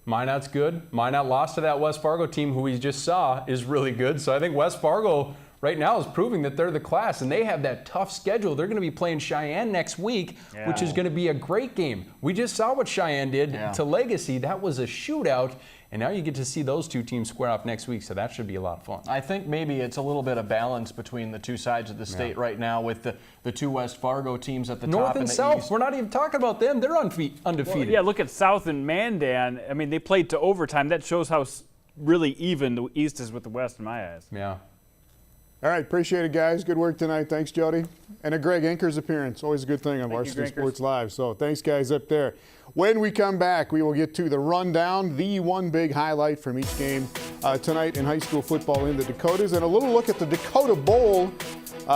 Minot's good. Minot lost to that West Fargo team who we just saw is really good. So I think West Fargo right now is proving that they're the class, and they have that tough schedule. They're going to be playing Sheyenne next week, which is going to be a great game. We just saw what Sheyenne did to Legacy. That was a shootout, and now you get to see those two teams square off next week, so that should be a lot of fun. I think maybe it's a little bit of balance between the two sides of the state right now with the two West Fargo teams at the North top and and the South, East. we're not even talking about them. They're undefeated. Well, yeah, look at South and Mandan. I mean, they played to overtime. That shows how really even the East is with the West in my eyes. Yeah. All right, appreciate it, guys. Good work tonight. Thanks, Jody. And a Greg Anker's appearance. Always a good thing on Varsity Sports Live. So thanks, guys, up there. When we come back, we will get to the rundown, the one big highlight from each game tonight in high school football in the Dakotas, and a little look at the Dakota Bowl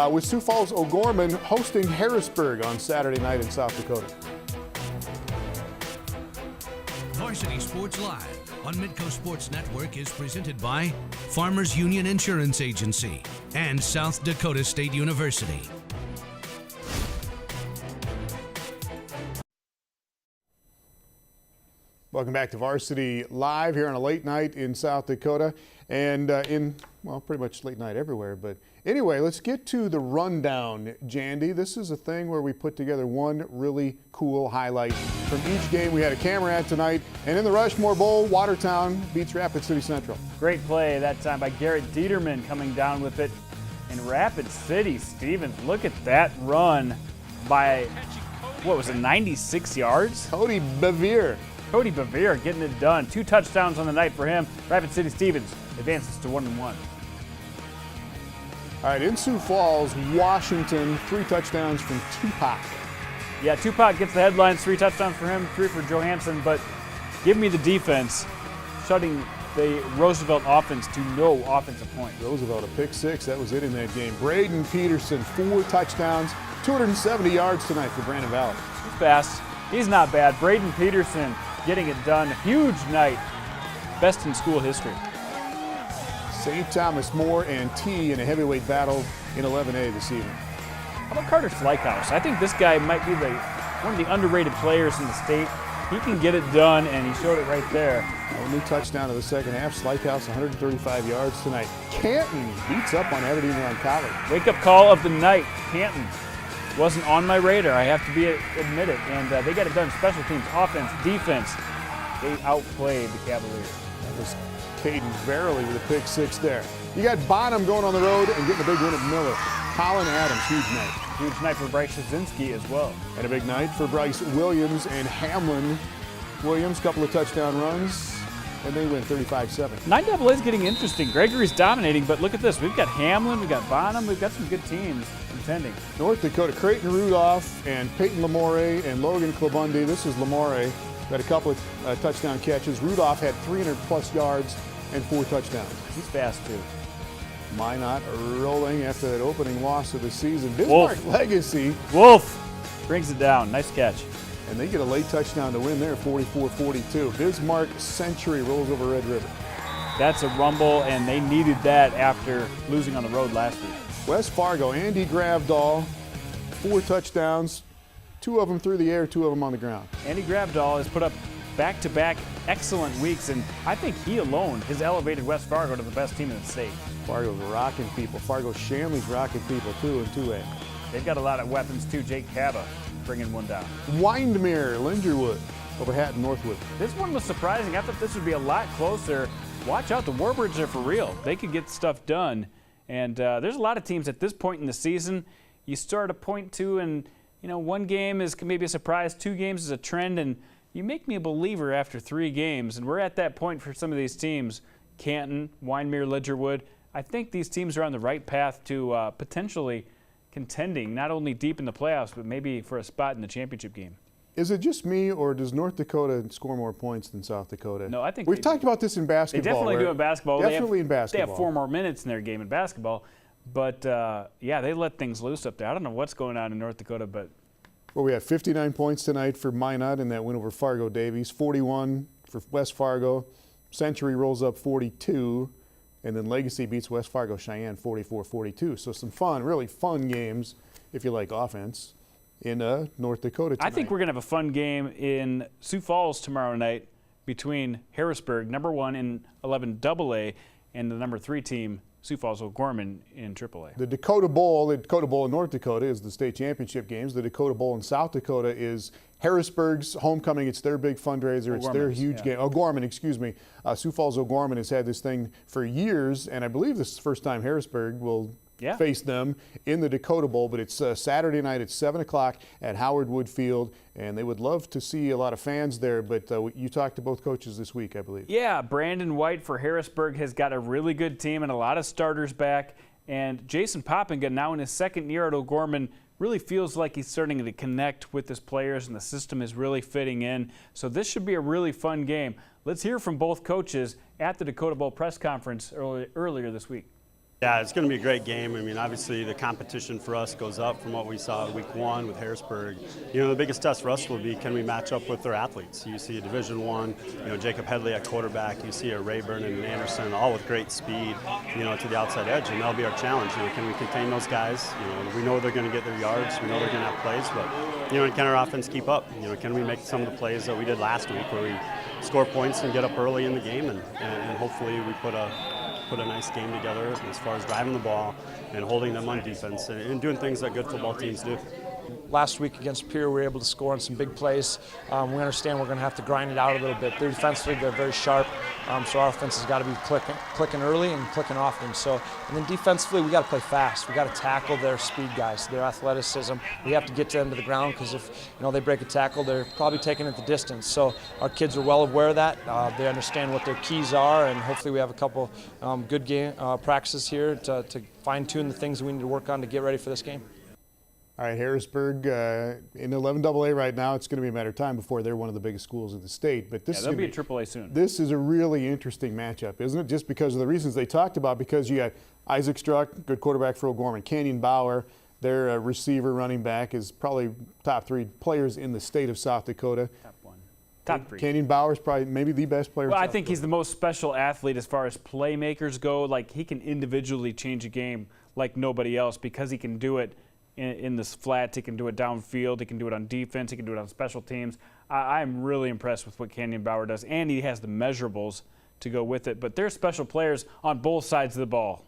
with Sioux Falls O'Gorman hosting Harrisburg on Saturday night in South Dakota. Varsity Sports Live on Midco Sports Network is presented by Farmers Union Insurance Agency and South Dakota State University. Welcome back to Varsity Live here on a late night in South Dakota and pretty much late night everywhere. But anyway, let's get to the rundown, Jandy. This is a thing where we put together one really cool highlight from each game we had a camera at tonight. And in the Rushmore Bowl, Watertown beats Rapid City Central. Great play that time by Garrett Dieterman coming down with it. In Rapid City, Stevens, look at that run by, what was it, 96 yards? Cody Bevere getting it done. 2 touchdowns on the night for him. Rapid City Stevens advances to 1-1. All right, in Sioux Falls, Washington, 3 touchdowns from Tupac. Yeah, Tupac gets the headlines, 3 touchdowns for him, 3 for Johansson, but give me the defense, shutting the Roosevelt offense to no offensive point. Roosevelt, a pick 6, that was it in that game. Braden Peterson, 4 touchdowns, 270 yards tonight for Brandon Valley. He's fast. He's not bad. Braden Peterson getting it done. Huge night. Best in school history. St. Thomas More and T in a heavyweight battle in 11A this evening. How about Carter Slykehouse? I think this guy might be one of the underrated players in the state. He can get it done, and he showed it right there. A new touchdown of the second half. Slykehouse, 135 yards tonight. Canton beats up on Aberdeen Roncalli. Wake-up call of the night. Canton wasn't on my radar, I have to admit it. And they got it done. Special teams, offense, defense. They outplayed the Cavaliers. That was Caden Verily with a pick 6 there. You got Bonham going on the road and getting a big win at Miller. Colin Adams, huge night. Huge night for Bryce Shazinski as well. And a big night for Bryce Williams and Hamlin. Williams, couple of touchdown runs, and they win 35-7. 9AA is getting interesting. Gregory's dominating, but look at this. We've got Hamlin, we've got Bonham, we've got some good teams contending. North Dakota, Creighton Rudolph and Peyton Lamore and Logan Klabundi. This is Lamore. Got a couple of touchdown catches. Rudolph had 300-plus yards and 4 touchdowns. He's fast, too. Minot rolling after that opening loss of the season. Bismarck Legacy. Wolf brings it down. Nice catch. And they get a late touchdown to win there, 44-42. Bismarck Century rolls over Red River. That's a rumble, and they needed that after losing on the road last week. West Fargo, Andy Grabdahl, 4 touchdowns, 2 of them through the air, 2 of them on the ground. Andy Grabdahl has put up back-to-back excellent weeks, and I think he alone has elevated West Fargo to the best team in the state. Fargo's rocking people. Fargo Shanley's rocking people too in 2A. They've got a lot of weapons too. Jake Cabba bringing one down. Windmere, Lingerwood over Hatton Northwood. This one was surprising. I thought this would be a lot closer. Watch out, the Warbirds are for real. They could get stuff done. And there's a lot of teams at this point in the season you start a point to, and one game is maybe a surprise, 2 games is a trend, and you make me a believer after 3 games. And we're at that point for some of these teams. Canton, Windmere, Lingerwood. I think these teams are on the right path to potentially contending, not only deep in the playoffs, but maybe for a spot in the championship game. Is it just me, or does North Dakota score more points than South Dakota? No, I think we've talked about this in basketball. They definitely do in basketball. Definitely in basketball. They have 4 more minutes in their game in basketball. But, yeah, they let things loose up there. I don't know what's going on in North Dakota, but. Well, we have 59 points tonight for Minot in that win over Fargo Davies, 41 for West Fargo. Century rolls up 42, and then Legacy beats West Fargo Sheyenne 44-42. So some fun, really fun games, if you like offense, in North Dakota tonight. I think we're going to have a fun game in Sioux Falls tomorrow night between Harrisburg, number 1 in 11 AA, and the number 3 team, Sioux Falls O'Gorman in AAA. The Dakota Bowl in North Dakota is the state championship games. The Dakota Bowl in South Dakota is Harrisburg's homecoming. It's their big fundraiser. It's their huge game. O'Gorman, excuse me. Sioux Falls O'Gorman has had this thing for years, and I believe this is the first time Harrisburg will face them in the Dakota Bowl, but it's Saturday night at 7 o'clock at Howard Wood Field, and they would love to see a lot of fans there, but you talked to both coaches this week, I believe. Yeah, Brandon White for Harrisburg has got a really good team and a lot of starters back, and Jason Poppinga, now in his 2nd year at O'Gorman, really feels like he's starting to connect with his players, and the system is really fitting in. So this should be a really fun game. Let's hear from both coaches at the Dakota Bowl press conference earlier this week. Yeah, it's going to be a great game. I mean, obviously the competition for us goes up from what we saw week 1 with Harrisburg. The biggest test for us will be, can we match up with their athletes? You see a Division I, Jacob Headley at quarterback. You see a Rayburn and an Anderson, all with great speed, to the outside edge, and that'll be our challenge. Can we contain those guys? We know they're going to get their yards. We know they're going to have plays, but can our offense keep up? Can we make some of the plays that we did last week, where we score points and get up early in the game, and hopefully we put a nice game together as far as driving the ball and holding them on defense and doing things that good football teams do. Last week against Pierre, we were able to score on some big plays. We understand we're going to have to grind it out a little bit. They're defensively, they're very sharp, so our offense has got to be clicking early and clicking often. And then defensively, we got to play fast. We got to tackle their speed guys, their athleticism. We have to get them to the ground, because if they break a tackle, they're probably taking it the distance. So our kids are well aware of that. They understand what their keys are, and hopefully we have a couple good game practices here to fine-tune the things we need to work on to get ready for this game. All right, Harrisburg in 11 AA right now. It's going to be a matter of time before they're one of the biggest schools in the state. But this they'll be a AAA soon. This is a really interesting matchup, isn't it? Just because of the reasons they talked about. Because you got Isaac Struck, good quarterback for O'Gorman. Canyon Bauer, their receiver, running back, is probably top 3 players in the state of South Dakota. Top 3. Canyon Bauer is probably maybe the best player. Well, in I South think Dakota. he's the most special athlete as far as playmakers go. Like, he can individually change a game like nobody else, because he can do it in the flats, he can do it downfield, he can do it on defense, he can do it on special teams. I'm really impressed with what Canyon Bauer does, and he has the measurables to go with it. But they're special players on both sides of the ball.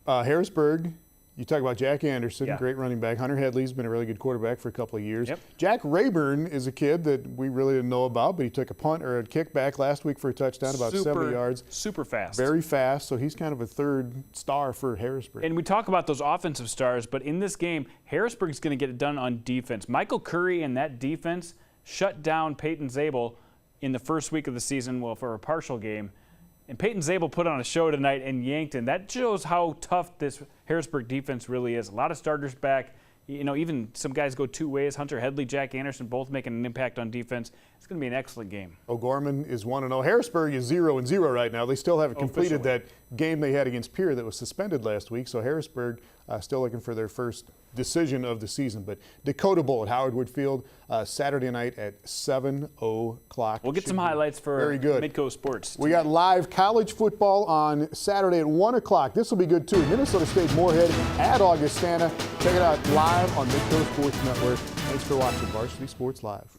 Harrisburg, you talk about Jack Anderson, great running back. Hunter Headley's been a really good quarterback for a couple of years. Jack Rayburn is a kid that we really didn't know about, but he took a punt or a kickback last week for a touchdown, about 70 yards. Super fast. Very fast, so he's kind of a 3rd star for Harrisburg. And we talk about those offensive stars, but in this game, Harrisburg's going to get it done on defense. Michael Curry and that defense shut down Peyton Zabel in the first week of the season, for a partial game. And Peyton Zabel put on a show tonight in Yankton. That shows how tough this Harrisburg defense really is. A lot of starters back. Even some guys go 2 ways. Hunter Headley, Jack Anderson, both making an impact on defense. It's going to be an excellent game. O'Gorman is 1-0. Harrisburg is 0-0 right now. They still haven't completed that game they had against Pierre that was suspended last week. So Harrisburg still looking for their first decision of the season. But Dakota Bowl at Howard Wood Field Saturday night at 7 o'clock. We'll get some highlights for very good. Midco Sports. We got live college football on Saturday at 1 o'clock. This will be good too. Minnesota State Moorhead at Augustana. Check it out live on Midco Sports Network. Thanks for watching Varsity Sports Live.